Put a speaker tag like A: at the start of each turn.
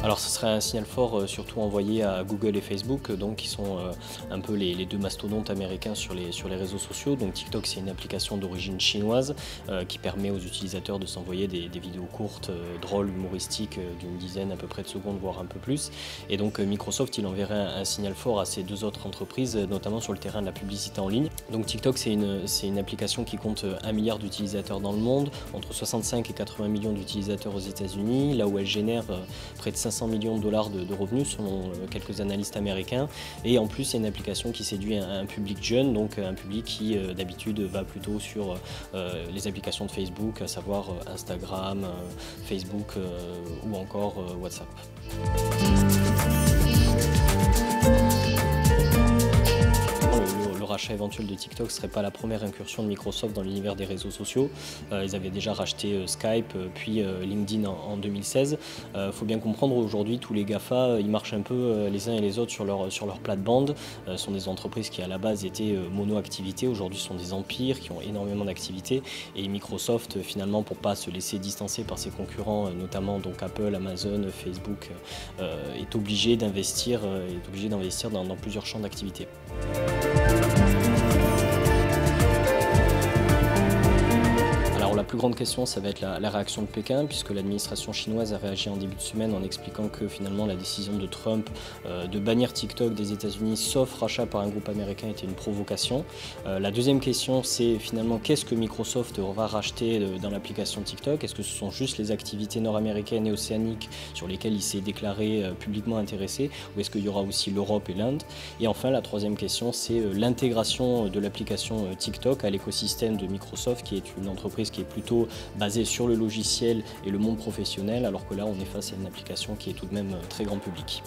A: Alors ce serait un signal fort surtout envoyé à Google et Facebook, donc qui sont un peu les deux mastodontes américains sur les réseaux sociaux. Donc TikTok, c'est une application d'origine chinoise qui permet aux utilisateurs de s'envoyer des vidéos courtes, drôles, humoristiques, d'une dizaine à peu près de secondes, voire un peu plus. Et donc Microsoft, il enverrait un signal fort à ces deux autres entreprises, notamment sur le terrain de la publicité en ligne. Donc TikTok, c'est une application qui compte 1 milliard d'utilisateurs dans le monde, entre 65 et 80 millions d'utilisateurs aux États-Unis, là où elle génère près de 500 millions de dollars de revenus selon quelques analystes américains. Et en plus, c'est une application qui séduit un public jeune, donc un public qui d'habitude va plutôt sur les applications de Facebook, à savoir Instagram, Facebook ou encore WhatsApp. Le rachat éventuel de TikTok ne serait pas la première incursion de Microsoft dans l'univers des réseaux sociaux. Ils avaient déjà racheté Skype, puis LinkedIn en 2016. Faut bien comprendre, aujourd'hui, tous les GAFA, ils marchent un peu les uns et les autres sur leur plate-bande. Ce sont des entreprises qui, à la base, étaient mono-activité. Aujourd'hui, ce sont des empires qui ont énormément d'activités. Et Microsoft, finalement, pour ne pas se laisser distancer par ses concurrents, notamment donc Apple, Amazon, Facebook, est obligé d'investir dans plusieurs champs d'activité. La plus grande question, ça va être la réaction de Pékin, puisque l'administration chinoise a réagi en début de semaine en expliquant que finalement la décision de Trump de bannir TikTok des États-Unis, sauf rachat par un groupe américain, était une provocation. La deuxième question, c'est finalement qu'est-ce que Microsoft va racheter dans l'application TikTok? Est-ce que ce sont juste les activités nord-américaines et océaniques sur lesquelles il s'est déclaré publiquement intéressé, ou est-ce qu'il y aura aussi l'Europe et l'Inde? Et enfin, la troisième question, c'est l'intégration de l'application TikTok à l'écosystème de Microsoft, qui est une entreprise qui est plutôt basée sur le logiciel et le monde professionnel, alors que là on est face à une application qui est tout de même très grand public.